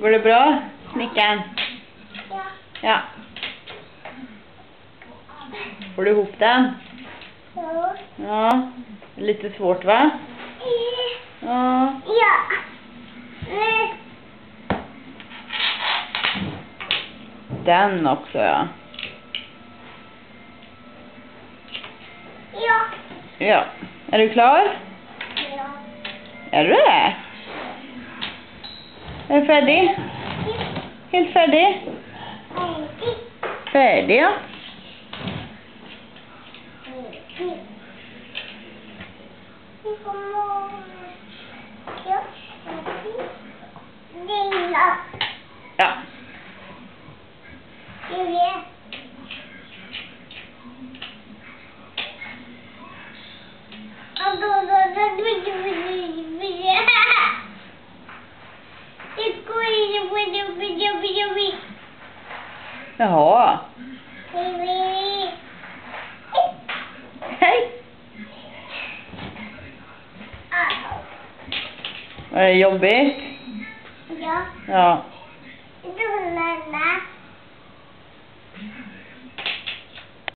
Går det bra, snickaren? Ja. Ja. Får du ihop den? Ja. Ja. Lite svårt, va? Ja. Ja. Den också, ja. Ja. Ja. Är du klar? Ja. Är du det? Är du färdig? Helt färdig? Färdig, ja. Ja. Jaha. Hej. Var det jobbigt? Ja. Ja. Du, Lalla.